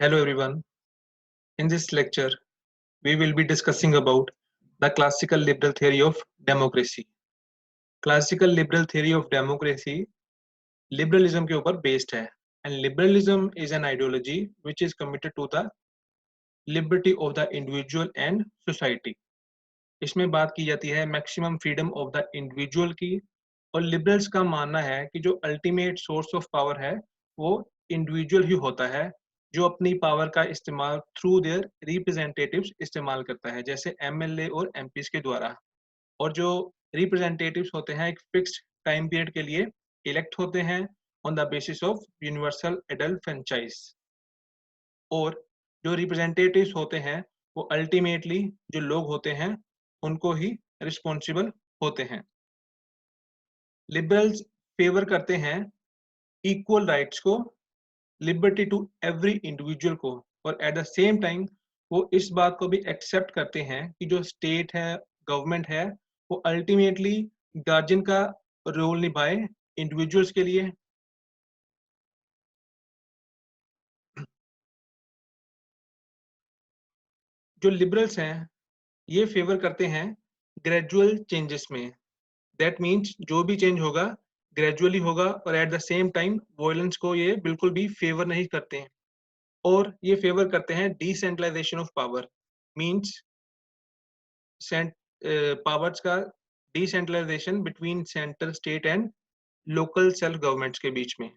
Hello everyone. In this lecture, we will be discussing about the classical liberal theory of democracy. Classical liberal theory of democracy liberalism के ऊपर based है and liberalism is an ideology which is committed to the liberty of the individual and society. इसमें बात की जाती है maximum freedom of the individual की और लिबरल्स का मानना है कि जो अल्टीमेट सोर्स ऑफ पावर है वो इंडिविजुअल ही होता है जो अपनी पावर का इस्तेमाल थ्रू देयर रिप्रेजेंटेटिव्स इस्तेमाल करता है जैसे एमएलए और एमपीज के द्वारा और जो रिप्रेजेंटेटिव्स होते हैं एक फिक्स्ड टाइम पीरियड के लिए इलेक्ट होते हैं on the basis of universal adult franchise और जो रिप्रेजेंटेटिव्स होते हैं वो अल्टीमेटली जो लोग होते हैं उनको ही रिस्पॉन्सिबल होते हैं लिबरल्स फेवर करते हैं इक्वल राइट्स को लिबर्टी टू एवरी इंडिविजुअल को और एट द सेम टाइम वो इस बात को भी एक्सेप्ट करते हैं कि जो स्टेट है गवर्नमेंट है वो अल्टीमेटली गार्जियन का रोल निभाए इंडिविजुअल्स के लिए जो लिबरल्स हैं ये फेवर करते हैं ग्रेजुअल चेंजेस में दैट मीन्स जो भी चेंज होगा ग्रेजुअली होगा और at the same time violence को ये बिल्कुल भी फेवर नहीं करते हैं और ये फेवर करते हैं decentralisation of power means powers का decentralisation between central state and local self governments के बीच में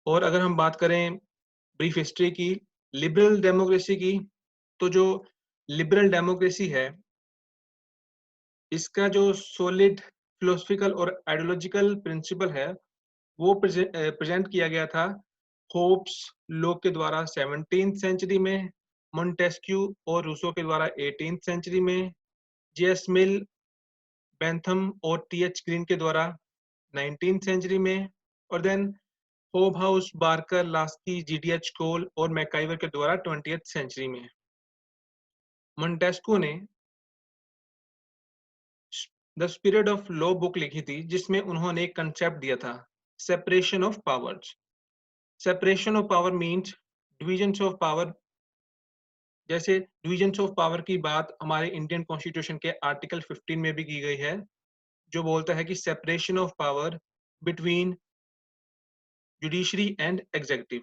और अगर हम बात करें ब्रीफ हिस्ट्री की लिबरल डेमोक्रेसी की तो जो लिबरल डेमोक्रेसी है इसका जो सॉलिड फिलोसफिकल और आइडियोलॉजिकल प्रिंसिपल है वो प्रेजेंट किया गया था होप्स लोग के द्वारा 17th सेंचुरी में मोंटेस्क्यू और रूसो के द्वारा 18th सेंचुरी में जेएस मिल बेंथम और टीएच ग्रीन के द्वारा 19th सेंचुरी में और देन होबहाउस बार्कर लास्की जीडीएच कोल और मैकाइवर के द्वारा 20th सेंचुरी में मोंटेस्क्यू ने the spirit of law book लिखी थी जिसमें उन्होंने एक कंसेप्ट दिया था separation of powers separation of power means division of power जैसे डिविजन ऑफ पावर की बात हमारे इंडियन कॉन्स्टिट्यूशन के आर्टिकल 15 में भी की गई है जो बोलता है कि separation of power between judiciary and executive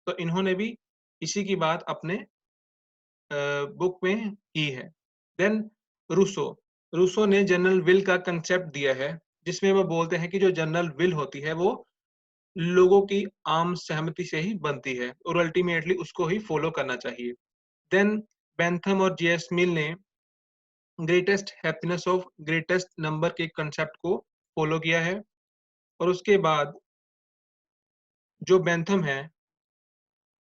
तो इन्होंने भी इसी की बात अपने बुक में की है देन रूसो रूसो ने जनरल विल का कंसेप्ट दिया है जिसमें वो बोलते हैं कि जो जनरल विल होती है वो लोगों की आम सहमति से ही बनती है और अल्टीमेटली उसको ही फॉलो करना चाहिए देन बेंथम और जेएस मिल ने greatest happiness of greatest number के कंसेप्ट को फॉलो किया है और उसके बाद जो बेंथम है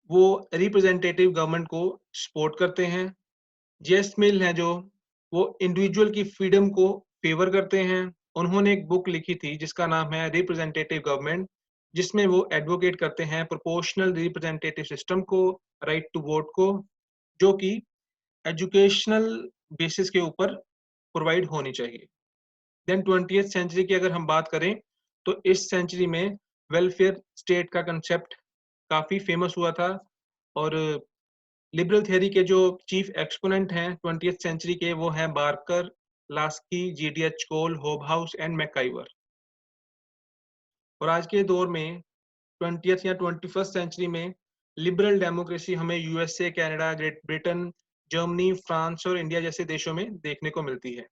वो रिप्रेजेंटेटिव गवर्नमेंट को सपोर्ट करते हैं जेएस मिल है जो वो इंडिविजुअल की फ्रीडम को फेवर करते हैं उन्होंने एक बुक लिखी थी जिसका नाम है रिप्रेजेंटेटिव गवर्नमेंट जिसमें वो एडवोकेट करते हैं प्रोपोर्शनल रिप्रेजेंटेटिव सिस्टम को राइट टू वोट को जो कि एजुकेशनल बेसिस के ऊपर प्रोवाइड होनी चाहिए देन 20th सेंचुरी की अगर हम बात करें तो इस सेंचुरी में वेलफेयर स्टेट का कंसेप्ट काफी फेमस हुआ था और लिबरल थियरी के जो चीफ एक्सपोनेंट हैं 20th सेंचुरी के वो हैं Barker Laski GDH Cole Hobhouse and MacIver और आज के दौर में 20th या 21st सेंचुरी में लिबरल डेमोक्रेसी हमें USA Canada great Britain Germany France और इंडिया जैसे देशों में देखने को मिलती है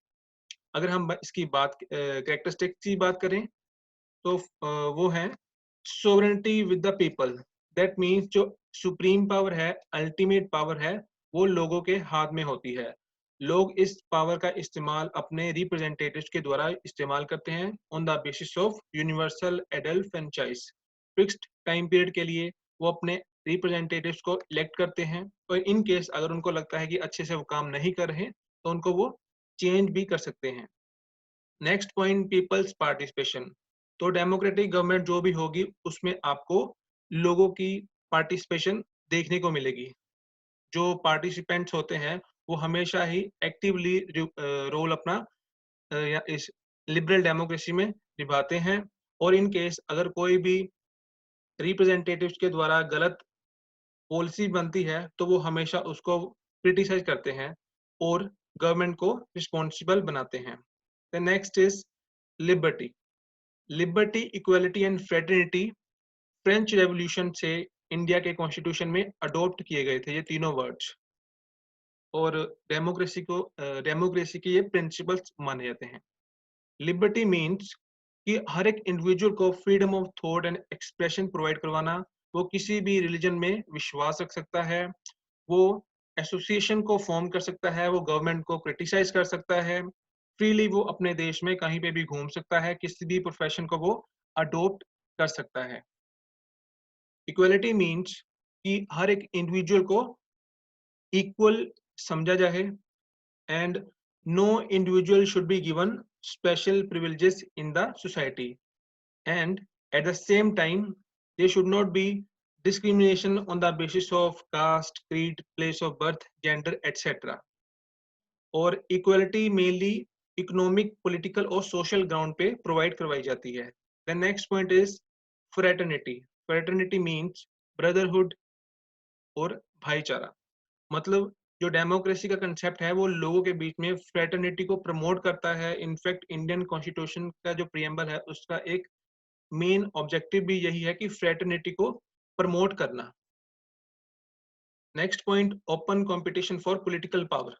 अगर हम इसकी बात कैरेक्टरिस्टिक्स की बात करें तो वो है sovereignty with the people that means जो सुप्रीम पावर है अल्टीमेट पावर है वो लोगों के हाथ में होती है लोग इस पावर का इस्तेमाल अपने रिप्रेजेंटेटिव्स के द्वारा इस्तेमाल करते हैं on the basis of universal adult franchise fixed time period के लिए वो अपने रिप्रेजेंटेटिव्स को इलेक्ट करते हैं और इन केस अगर उनको लगता है कि अच्छे से वो काम नहीं कर रहे तो उनको वो चेंज भी कर सकते हैं नेक्स्ट पॉइंट पीपल्स पार्टिसिपेशन तो डेमोक्रेटिक गवर्नमेंट जो भी होगी उसमें आपको लोगों की पार्टिसिपेशन देखने को मिलेगी जो पार्टिसिपेंट्स होते हैं वो हमेशा ही एक्टिवली रोल अपना या इस लिबरल डेमोक्रेसी में निभाते हैं और इन केस अगर कोई भी रिप्रेजेंटेटिव्स के द्वारा गलत पॉलिसी बनती है तो वो हमेशा उसको क्रिटिसाइज करते हैं और गवर्नमेंट को रिस्पॉन्सिबल बनाते हैं। The next is liberty. Liberty, equality and fraternity French revolution से इंडिया के कॉन्स्टिट्यूशन में अडॉप्ट किए गए थे ये तीनों वर्ड्स, और डेमोक्रेसी के ये प्रिंसिपल्स माने जाते हैं। लिबर्टी मीन्स कि हर एक इंडिविजुअल को freedom of thought and expression provide करवाना। वो किसी भी रिलीजन में विश्वास रख सकता है, वो एसोसिएशन को फॉर्म कर सकता है, वो गवर्नमेंट को क्रिटिसाइज कर सकता है, फ्रीली वो अपने देश में कहीं पे भी घूम सकता है, किसी भी प्रोफेशन को वो अडॉप्ट कर सकता है। इक्वलिटी मीन्स कि हर एक इंडिविजुअल को इक्वल समझा जाए, and no individual should be given special privileges in the society, and at the same time there should not be discrimination on the basis of caste, creed, place of birth, gender, etc. और equality mainly economic, political और social ground पे provide करवाई जाती है। The next point is fraternity. Fraternity means brotherhood और भाईचारा। मतलब जो डेमोक्रेसी का कंसेप्ट है वो लोगों के बीच में फ्रेटर्निटी को प्रमोट करता है। इनफैक्ट इंडियन कॉन्स्टिट्यूशन का जो प्रियम्बल है उसका एक मेन ऑब्जेक्टिव भी यही है कि फ्रेटर्निटी को प्रमोट करना। Next point, open competition for political power.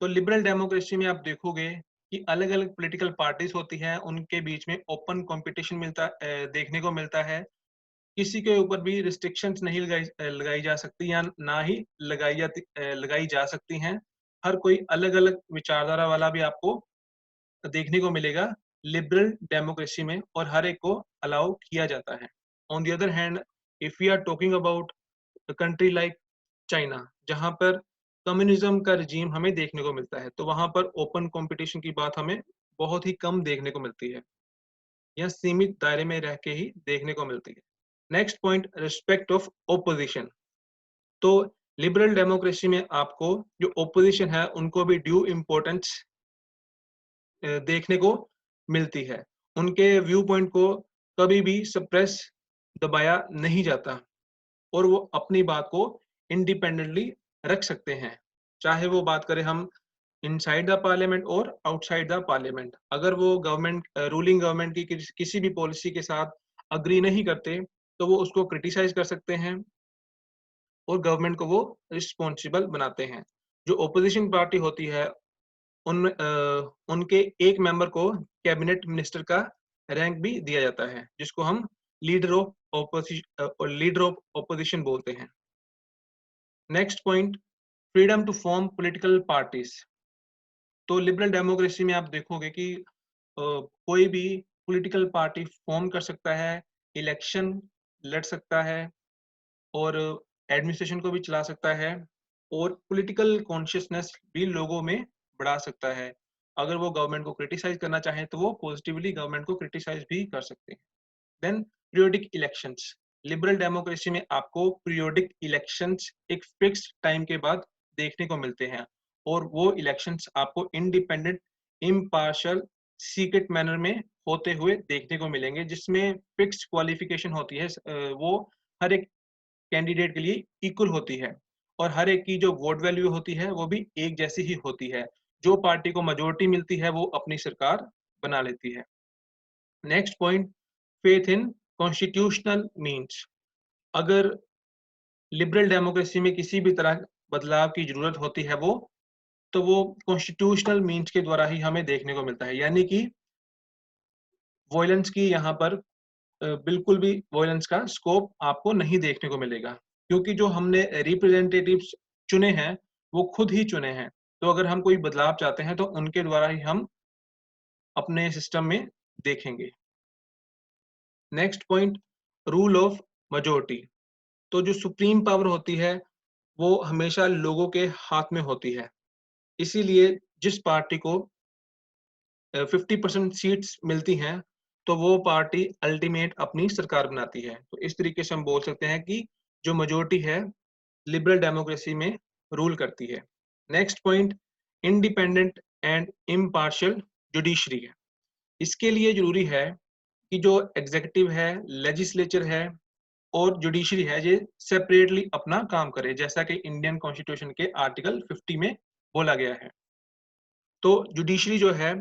तो लिबरल डेमोक्रेसी में आप देखोगे कि अलग अलग पॉलिटिकल पार्टीज होती हैं, उनके बीच में ओपन कंपटीशन देखने को मिलता है। किसी के ऊपर भी रिस्ट्रिक्शंस नहीं लगाई जा सकती या ना ही लगाई जा सकती हैं। हर कोई अलग अलग विचारधारा वाला भी आपको देखने को मिलेगा लिबरल डेमोक्रेसी में, और हर एक को अलाउ किया जाता है। On the other hand, if we are talking about country like China, जहां पर कम्युनिज्म का रिजीम हमें देखने को मिलता है, तो वहां पर ओपन कंपटीशन की बात हमें बहुत ही कम देखने को मिलती है, या सीमित दायरे में रह के ही देखने को मिलती है। Next point, respect of opposition. तो लिबरल डेमोक्रेसी में आपको जो ओपोजिशन है उनको भी ड्यू इम्पोर्टेंस देखने को मिलती है। उनके व्यू पॉइंट को कभी भी सप्रेस, दबाया नहीं जाता, और वो अपनी बात को इंडिपेंडेंटली रख सकते हैं। चाहे वो बात करें हम इनसाइड द पार्लियामेंट और आउटसाइड द पार्लियामेंट। अगर वो रूलिंग गवर्नमेंट की किसी भी पॉलिसी के साथ अग्री नहीं करते तो वो उसको क्रिटिसाइज कर सकते हैं और गवर्नमेंट को वो रिस्पॉन्सिबल बनाते हैं। जो ओपोजिशन पार्टी होती है उनके एक मेंबर को कैबिनेट मिनिस्टर का रैंक भी दिया जाता है, जिसको हम लीडर ऑफ ओपोजिशन बोलते हैं। Next point, freedom to form political parties. तो लिबरल डेमोक्रेसी में आप देखोगे कि कोई भी पॉलिटिकल पार्टी फॉर्म कर सकता है, इलेक्शन लड़ सकता है, और एडमिनिस्ट्रेशन को भी चला सकता है, और पॉलिटिकल कॉन्शियसनेस भी लोगों में बढ़ा सकता है। अगर वो गवर्नमेंट को क्रिटिसाइज करना चाहे तो वो पॉजिटिवली गवर्नमेंट को क्रिटिसाइज भी कर सकते हैं। Then periodic elections. Liberal democracy में आपको पीरियोडिक इलेक्शंस एक फिक्स टाइम के बाद देखने को मिलते हैं, और वो इलेक्शंस आपको इंडिपेंडेंट, इम्पार्शियल, सीक्रेट मैनर में होते हुए देखने को मिलेंगे, जिसमें फिक्स क्वालिफिकेशन होती है। वो हर एक कैंडिडेट के लिए इक्वल होती है, और हर एक की जो वोट वैल्यू होती है वो भी एक जैसी ही होती है। जो पार्टी को मेजोरिटी मिलती है वो अपनी सरकार बना लेती है। Next point, faith in constitutional means. अगर लिबरल डेमोक्रेसी में किसी भी तरह बदलाव की जरूरत होती है तो वो कॉन्स्टिट्यूशनल मीन्स के द्वारा ही हमें देखने को मिलता है। यानी कि वॉयलेंस की यहाँ पर बिल्कुल भी वॉयलेंस का स्कोप आपको नहीं देखने को मिलेगा, क्योंकि जो हमने रिप्रेजेंटेटिव्स चुने हैं वो खुद ही चुने हैं। तो अगर हम कोई बदलाव चाहते हैं तो उनके द्वारा ही हम अपने सिस्टम में देखेंगे। Next point, rule of majority. तो जो सुप्रीम पावर होती है वो हमेशा लोगों के हाथ में होती है। इसीलिए जिस पार्टी को 50% सीट्स मिलती हैं तो वो पार्टी अल्टीमेट अपनी सरकार बनाती है। तो इस तरीके से हम बोल सकते हैं कि जो मेजोरिटी है लिबरल डेमोक्रेसी में रूल करती है। Next point, independent and impartial judiciary है। इसके लिए जरूरी है कि जो एग्जीक्यूटिव है, लेजिस्लेचर है, और जुडिशरी है ये सेपरेटली अपना काम करे, जैसा कि इंडियन कॉन्स्टिट्यूशन के आर्टिकल 50 में बोला गया है। तो जुडिशरी जो है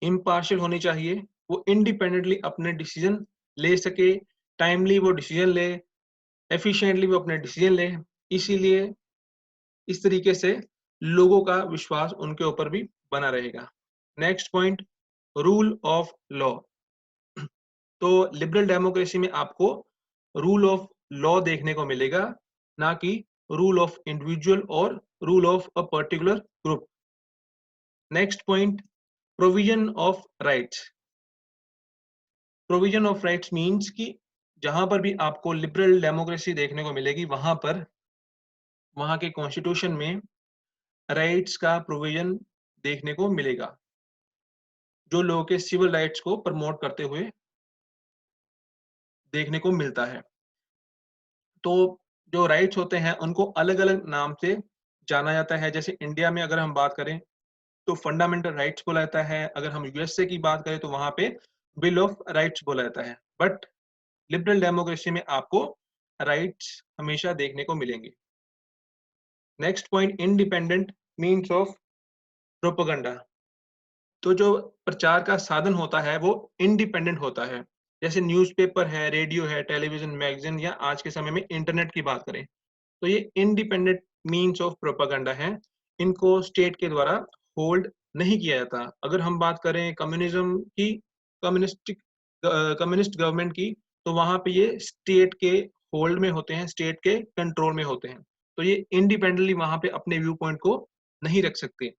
इम्पार्शियल होनी चाहिए, वो इंडिपेंडेंटली अपने डिसीजन ले सके, टाइमली वो डिसीजन ले, एफिशिएंटली वो अपने डिसीजन ले। इसीलिए इस तरीके से लोगों का विश्वास उनके ऊपर भी बना रहेगा। Next point, rule of law. तो लिबरल डेमोक्रेसी में आपको रूल ऑफ लॉ देखने को मिलेगा, ना कि रूल ऑफ इंडिविजुअल और rule of a particular group. Next point, provision of rights. Provision of rights means कि जहां पर भी आपको लिबरल डेमोक्रेसी देखने को मिलेगी, वहां पर वहां के कॉन्स्टिट्यूशन में राइट्स का प्रोविजन देखने को मिलेगा, जो लोगों के सिविल राइट्स को प्रमोट करते हुए देखने को मिलता है। तो जो राइट्स होते हैं उनको अलग-अलग नाम से जाना जाता है। जैसे इंडिया में अगर हम बात करें तो फंडामेंटल राइट्स बोला जाता है, अगर हम यूएसए की बात करें तो वहाँ पे बिल ऑफ राइट्स बोला जाता है। बट लिबरल डेमोक्रेसी में आपको राइट्स हमेशा देखने को मिलेंगे। Next point, independent means of propaganda. तो जो प्रचार का साधन होता है वो इंडिपेंडेंट होता है। जैसे न्यूज़पेपर है, रेडियो है, टेलीविजन, मैगज़ीन या आज के समय में इंटरनेट की बात करें, तो ये इंडिपेंडेंट मीन्स ऑफ प्रोपेगेंडा है। इनको स्टेट के द्वारा होल्ड नहीं किया जाता। अगर हम बात करें कम्युनिज्म की, कम्युनिस्टिक कम्युनिस्ट गवर्नमेंट की, तो वहाँ पे ये स्टेट के होल्ड में होते हैं, स्टेट के कंट्रोल में होते हैं। तो ये इंडिपेंडेंटली वहाँ पे अपने व्यू पॉइंट को नहीं रख सकते।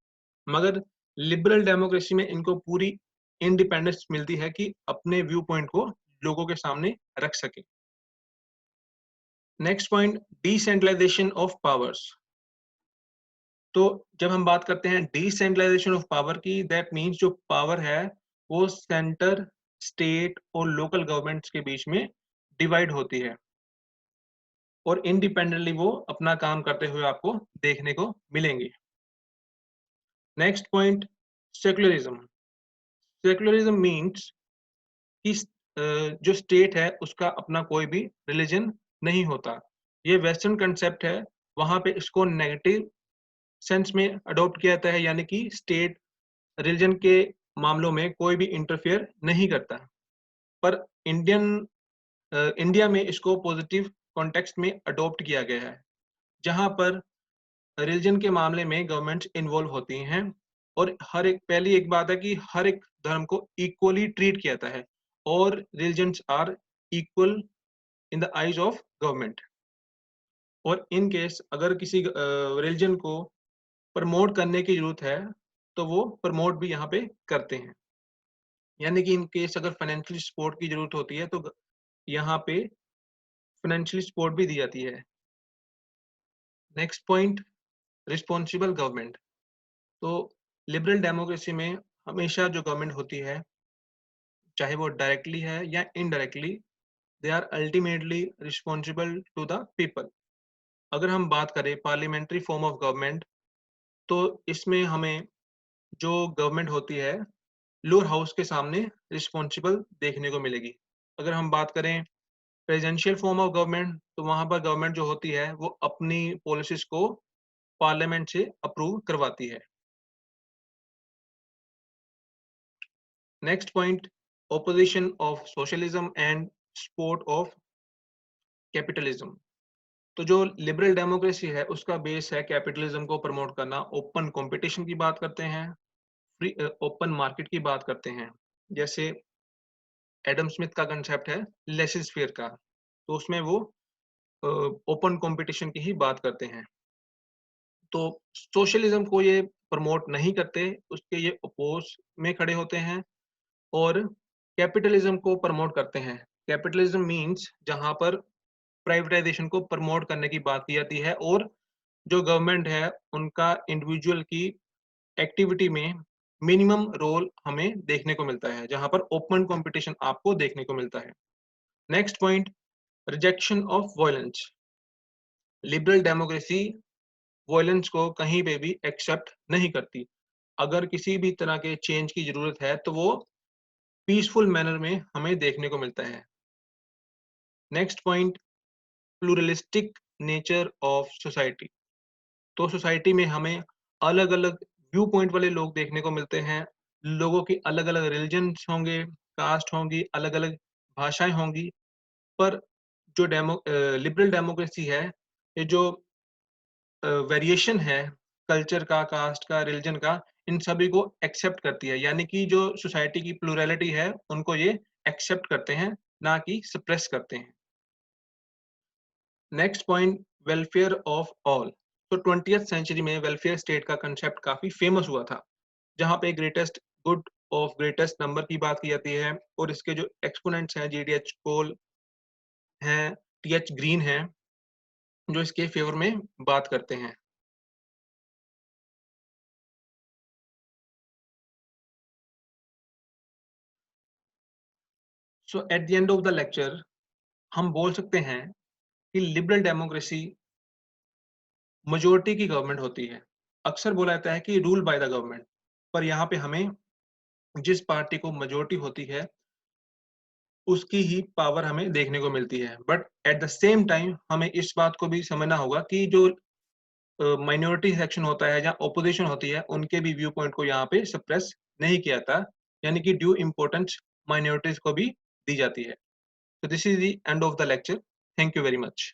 मगर लिबरल डेमोक्रेसी में इनको पूरी इंडिपेंडेंस मिलती है कि अपने व्यू पॉइंट को लोगों के सामने रख सके। Next point, decentralization of powers. तो जब हम बात करते हैं डिसेंट्रलाइजेशन ऑफ पावर की, दैट मीन्स जो पावर है वो सेंटर, स्टेट और लोकल गवर्नमेंट्स के बीच में डिवाइड होती है और इंडिपेंडेंटली वो अपना काम करते हुए आपको देखने को मिलेंगे। Next point, secularism. Secularism means कि जो स्टेट है उसका अपना कोई भी रिलीजन नहीं होता। ये वेस्टर्न कंसेप्ट है, वहाँ पे इसको नेगेटिव सेंस में अडॉप्ट किया जाता है, यानी कि स्टेट रिलीजन के मामलों में कोई भी इंटरफेयर नहीं करता। पर इंडिया में इसको पॉजिटिव कॉन्टेक्स्ट में अडॉप्ट किया गया है, जहाँ पर रिलीजन के मामले में गवर्नमेंट्स इन्वॉल्व होती हैं और हर एक, पहली एक बात है कि हर एक धर्म को इक्वली ट्रीट किया जाता है और religions are equal in the eyes of government. और इन केस अगर किसी रिलीजन को प्रमोट करने की जरूरत है तो वो प्रमोट भी यहाँ पे करते हैं, यानी कि इन केस अगर फाइनेंशियल सपोर्ट की जरूरत होती है तो यहाँ पे फाइनेंशियल सपोर्ट भी दी जाती है। Next point, responsible government. तो लिबरल डेमोक्रेसी में हमेशा जो गवर्नमेंट होती है, चाहे वो डायरेक्टली है या indirectly, they are ultimately responsible to the people. अगर हम बात करें पार्लियामेंट्री फॉर्म ऑफ गवर्नमेंट, तो इसमें हमें जो गवर्नमेंट होती है लोअर हाउस के सामने रिस्पॉन्सिबल देखने को मिलेगी। अगर हम बात करें प्रेसिडेंशियल फॉर्म ऑफ गवर्नमेंट, तो वहाँ पर गवर्नमेंट जो होती है वो अपनी पॉलिसीज को पार्लियामेंट से अप्रूव करवाती है। Next point, opposition of socialism and support of capitalism. तो जो लिबरल डेमोक्रेसी है उसका बेस है कैपिटलिज्म को प्रमोट करना, ओपन कंपटीशन की बात करते हैं, फ्री ओपन मार्केट की बात करते हैं। जैसे एडम स्मिथ का कंसेप्ट है लेसिस फेयर का, तो उसमें वो ओपन कंपटीशन की ही बात करते हैं। तो सोशलिज्म को ये प्रमोट नहीं करते, उसके ये अपोज में खड़े होते हैं और कैपिटलिज्म को प्रमोट करते हैं। कैपिटलिज्म मीन्स जहाँ पर प्राइवेटाइजेशन को प्रमोट करने की बात की जाती है और जो गवर्नमेंट है उनका इंडिविजुअल की एक्टिविटी में मिनिमम रोल हमें देखने को मिलता है, जहाँ पर ओपन कंपटीशन आपको देखने को मिलता है। Next point, rejection of violence. Liberal democracy violence को कहीं पे भी एक्सेप्ट नहीं करती। अगर किसी भी तरह के चेंज की जरूरत है तो वो पीसफुल मैनर में हमें देखने को मिलता है। Next point, pluralistic nature of society. तो सोसाइटी में हमें अलग-अलग व्यू पॉइंट वाले लोग देखने को मिलते हैं। लोगों की अलग-अलग रिलिजन्स होंगे, कास्ट होंगी, अलग-अलग भाषाएँ होंगी, पर जो लिबरल डेमोक्रेसी है, ये जो वेरिएशन है कल्चर का, कास्ट का, रिलिजन का, इन सभी को एक्सेप्ट करती है। यानी कि जो सोसाइटी की प्लुरैलिटी है, उनको ये एक्सेप्ट करते हैं, ना कि सप्रेस करते हैं। Next point, welfare of all. तो 20th सेंचुरी में वेलफेयर स्टेट का कांसेप्ट काफ़ी फेमस हुआ था, जहाँ पे greatest good of greatest number की बात की जाती है और इसके जो एक्सपोनेंट्स हैं, जीडीएच कोल हैं, टीएच ग्रीन हैं, जो इसके फेवर में बात करते हैं। So at the end of the lecture हम बोल सकते हैं कि लिबरल डेमोक्रेसी मेजॉरिटी की गवर्नमेंट होती है। अक्सर बोला जाता है कि रूल बाय द गवर्नमेंट, पर यहाँ पे हमें जिस पार्टी को मेजॉरिटी होती है, उसकी ही पावर हमें देखने को मिलती है। But at the same time हमें इस बात को भी समझना होगा कि जो माइनॉरिटी सेक्शन होता है या ऑपोजिशन होती है, उनके भी व्यू पॉइंट को यहाँ पे सप्रेस नहीं किया जाता, यानी कि ड्यू इम्पोर्टेंस माइनॉरिटीज़ को भी दी जाती है। So this is the end of the lecture. Thank you very much.